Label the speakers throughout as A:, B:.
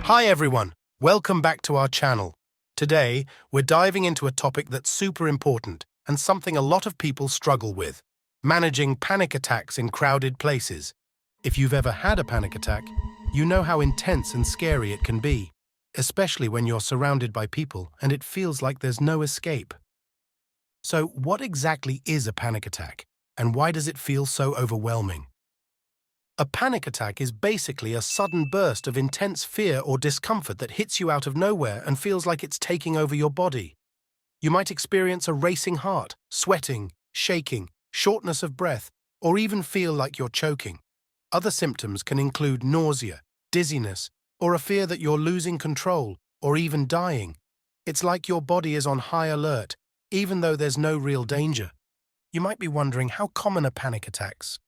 A: Hi everyone, welcome back to our channel. Today, we're diving into a topic that's super important and something a lot of people struggle with: managing panic attacks in crowded places. If you've ever had a panic attack, you know how intense and scary it can be, especially when you're surrounded by people and it feels like there's no escape. So, what exactly is a panic attack, and why does it feel so overwhelming? A panic attack is basically a sudden burst of intense fear or discomfort that hits you out of nowhere and feels like it's taking over your body. You might experience a racing heart, sweating, shaking, shortness of breath, or even feel like you're choking. Other symptoms can include nausea, dizziness, or a fear that you're losing control or even dying. It's like your body is on high alert, even though there's no real danger. You might be wondering, how common are panic attacks?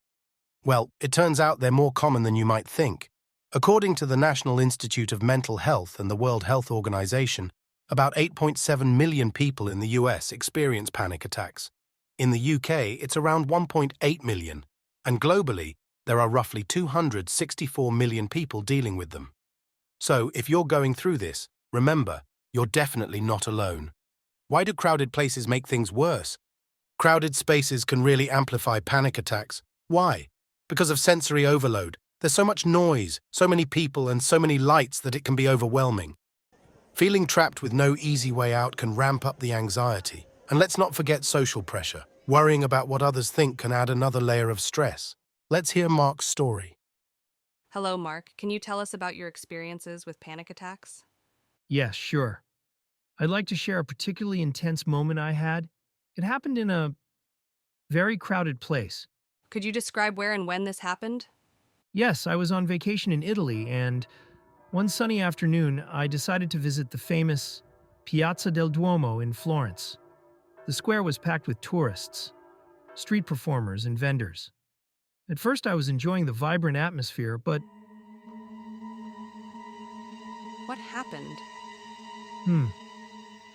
A: Well, it turns out they're more common than you might think. According to the National Institute of Mental Health and the World Health Organization, about 8.7 million people in the US experience panic attacks. In the UK, it's around 1.8 million, and globally, there are roughly 264 million people dealing with them. So, if you're going through this, remember, you're definitely not alone. Why do crowded places make things worse? Crowded spaces can really amplify panic attacks. Why? Because of sensory overload. There's so much noise, so many people, and so many lights that it can be overwhelming. Feeling trapped with no easy way out can ramp up the anxiety. And let's not forget social pressure. Worrying about what others think can add another layer of stress. Let's hear Mark's story.
B: Hello, Mark. Can you tell us about your experiences with panic attacks?
C: Yes, sure. I'd like to share a particularly intense moment I had. It happened in a very crowded place.
B: Could you describe where and when this happened?
C: Yes, I was on vacation in Italy, and one sunny afternoon, I decided to visit the famous Piazza del Duomo in Florence. The square was packed with tourists, street performers, and vendors. At first, I was enjoying the vibrant atmosphere, but
B: What happened?
C: hmm,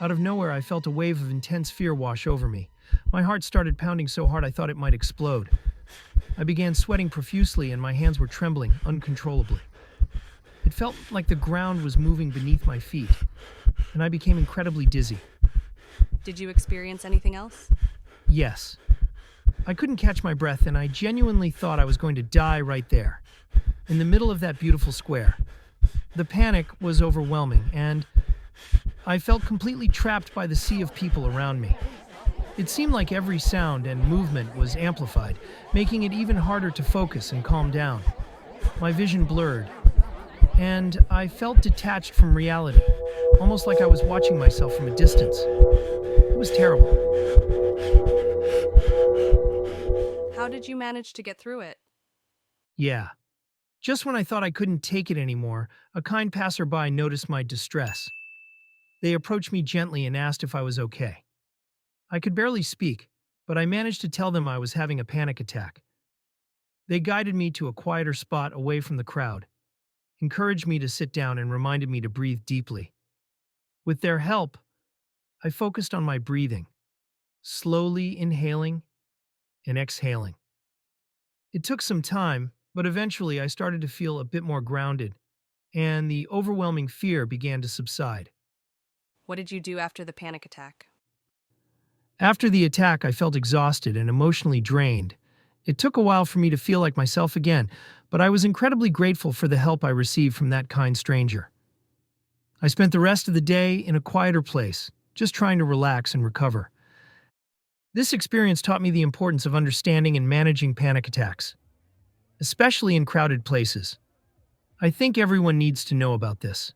C: out of nowhere, I felt a wave of intense fear wash over me. My heart started pounding so hard I thought it might explode. I began sweating profusely and my hands were trembling uncontrollably. It felt like the ground was moving beneath my feet, and I became incredibly dizzy.
B: Did you experience anything else?
C: Yes. I couldn't catch my breath and I genuinely thought I was going to die right there, in the middle of that beautiful square. The panic was overwhelming and I felt completely trapped by the sea of people around me. It seemed like every sound and movement was amplified, making it even harder to focus and calm down. My vision blurred, and I felt detached from reality, almost like I was watching myself from a distance. It was terrible.
B: How did you manage to get through it?
C: Yeah. Just when I thought I couldn't take it anymore, a kind passerby noticed my distress. They approached me gently and asked if I was okay. I could barely speak, but I managed to tell them I was having a panic attack. They guided me to a quieter spot away from the crowd, encouraged me to sit down, and reminded me to breathe deeply. With their help, I focused on my breathing, slowly inhaling and exhaling. It took some time, but eventually I started to feel a bit more grounded, and the overwhelming fear began to subside.
B: What did you do after the panic attack?
C: After the attack, I felt exhausted and emotionally drained. It took a while for me to feel like myself again, but I was incredibly grateful for the help I received from that kind stranger. I spent the rest of the day in a quieter place, just trying to relax and recover. This experience taught me the importance of understanding and managing panic attacks, especially in crowded places. I think everyone needs to know about this.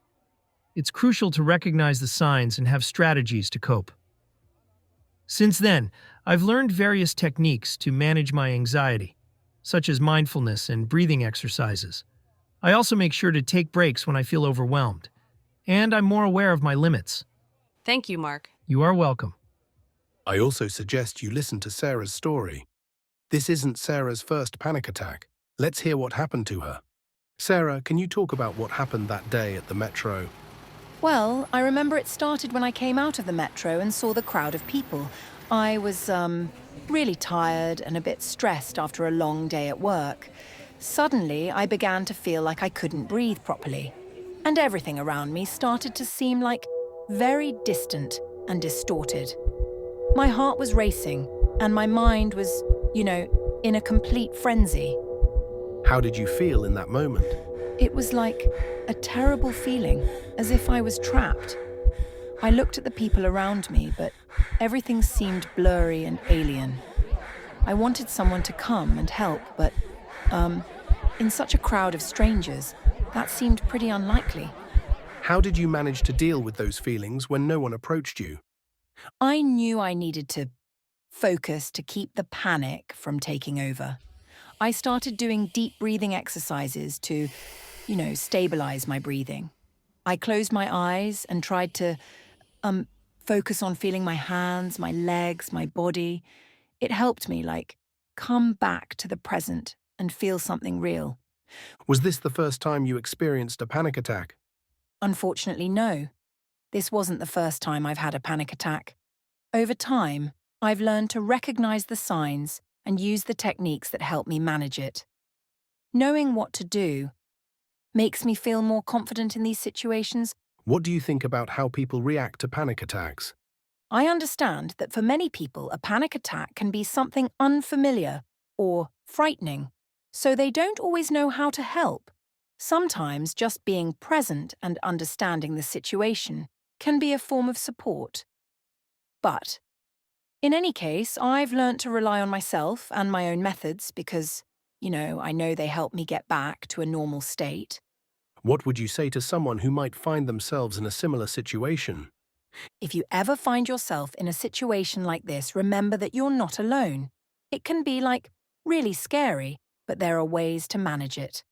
C: It's crucial to recognize the signs and have strategies to cope. Since then, I've learned various techniques to manage my anxiety, such as mindfulness and breathing exercises. I also make sure to take breaks when I feel overwhelmed, and I'm more aware of my limits.
B: Thank you, Mark.
C: You are welcome.
A: I also suggest you listen to Sarah's story. This isn't Sarah's first panic attack. Let's hear what happened to her. Sarah, can you talk about what happened that day at the metro?
D: Well, I remember it started when I came out of the metro and saw the crowd of people. I was, really tired and a bit stressed after a long day at work. Suddenly, I began to feel like I couldn't breathe properly. and everything around me started to seem like very distant and distorted. My heart was racing, and my mind was, in a complete frenzy.
A: How did you feel in that moment?
D: It was like a terrible feeling, as if I was trapped. I looked at the people around me, but everything seemed blurry and alien. I wanted someone to come and help, but, in such a crowd of strangers, that seemed pretty unlikely.
A: How did you manage to deal with those feelings when no one approached you?
D: I knew I needed to focus to keep the panic from taking over. I started doing deep breathing exercises to, stabilize my breathing. I closed my eyes and tried to focus on feeling my hands, my legs, my body. It helped me, come back to the present and feel something real.
A: Was this the first time you experienced a panic attack?
D: Unfortunately, no. This wasn't the first time I've had a panic attack. Over time, I've learned to recognize the signs and use the techniques that help me manage it. Knowing what to do makes me feel more confident in these situations.
A: What do you think about how people react to panic attacks?
D: I understand that for many people, a panic attack can be something unfamiliar or frightening, so they don't always know how to help. Sometimes just being present and understanding the situation can be a form of support. But in any case, I've learnt to rely on myself and my own methods because, I know they help me get back to a normal state.
A: What would you say to someone who might find themselves in a similar situation?
D: If you ever find yourself in a situation like this, remember that you're not alone. It can be really scary, but there are ways to manage it.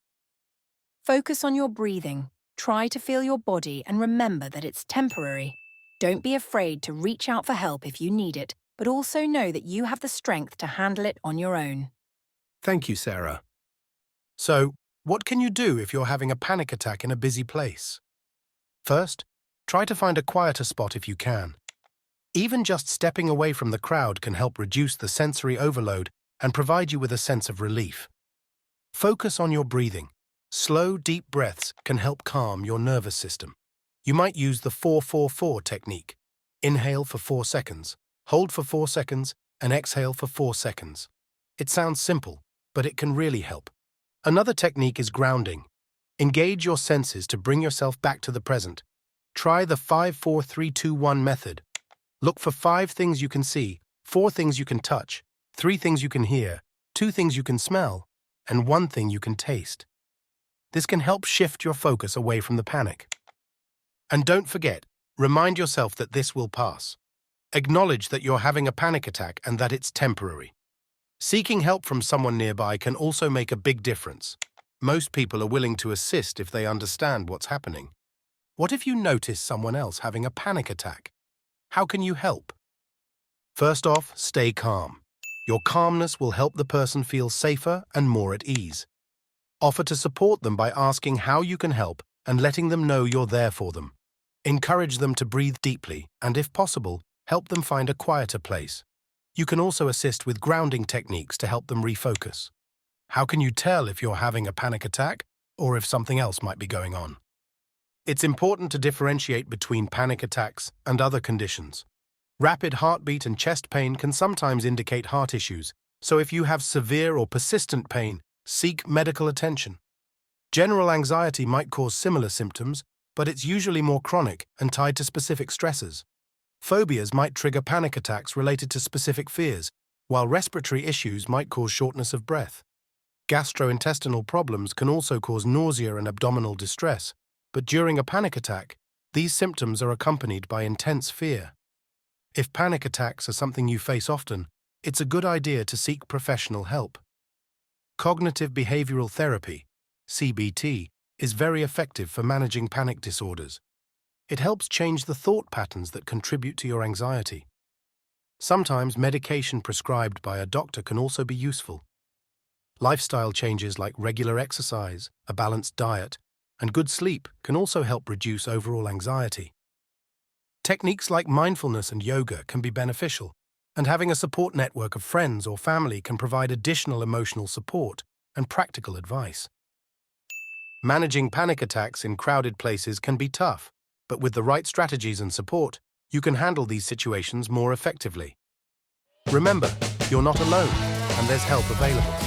D: Focus on your breathing, try to feel your body, and remember that it's temporary. Don't be afraid to reach out for help if you need it, but also know that you have the strength to handle it on your own.
A: Thank you, Sarah. So, what can you do if you're having a panic attack in a busy place? First, try to find a quieter spot if you can. Even just stepping away from the crowd can help reduce the sensory overload and provide you with a sense of relief. Focus on your breathing. Slow, deep breaths can help calm your nervous system. You might use the 4-4-4 technique. Inhale for 4 seconds, hold for 4 seconds, and exhale for 4 seconds. It sounds simple, but it can really help. Another technique is grounding. Engage your senses to bring yourself back to the present. Try the 5-4-3-2-1 method. Look for 5 things you can see, 4 things you can touch, 3 things you can hear, 2 things you can smell, and 1 thing you can taste. This can help shift your focus away from the panic. And don't forget, remind yourself that this will pass. Acknowledge that you're having a panic attack and that it's temporary. Seeking help from someone nearby can also make a big difference. Most people are willing to assist if they understand what's happening. What if you notice someone else having a panic attack? How can you help? First off, stay calm. Your calmness will help the person feel safer and more at ease. Offer to support them by asking how you can help and letting them know you're there for them. Encourage them to breathe deeply and, if possible, help them find a quieter place. You can also assist with grounding techniques to help them refocus. How can you tell if you're having a panic attack or if something else might be going on? It's important to differentiate between panic attacks and other conditions. Rapid heartbeat and chest pain can sometimes indicate heart issues, so if you have severe or persistent pain, seek medical attention. General anxiety might cause similar symptoms, but it's usually more chronic and tied to specific stressors. Phobias might trigger panic attacks related to specific fears, while respiratory issues might cause shortness of breath. Gastrointestinal problems can also cause nausea and abdominal distress, but during a panic attack, these symptoms are accompanied by intense fear. If panic attacks are something you face often, it's a good idea to seek professional help. Cognitive behavioral therapy, CBT, is very effective for managing panic disorders. It helps change the thought patterns that contribute to your anxiety. Sometimes medication prescribed by a doctor can also be useful. Lifestyle changes like regular exercise, a balanced diet, and good sleep can also help reduce overall anxiety. Techniques like mindfulness and yoga can be beneficial, and having a support network of friends or family can provide additional emotional support and practical advice. Managing panic attacks in crowded places can be tough, but with the right strategies and support, you can handle these situations more effectively. Remember, you're not alone, and there's help available.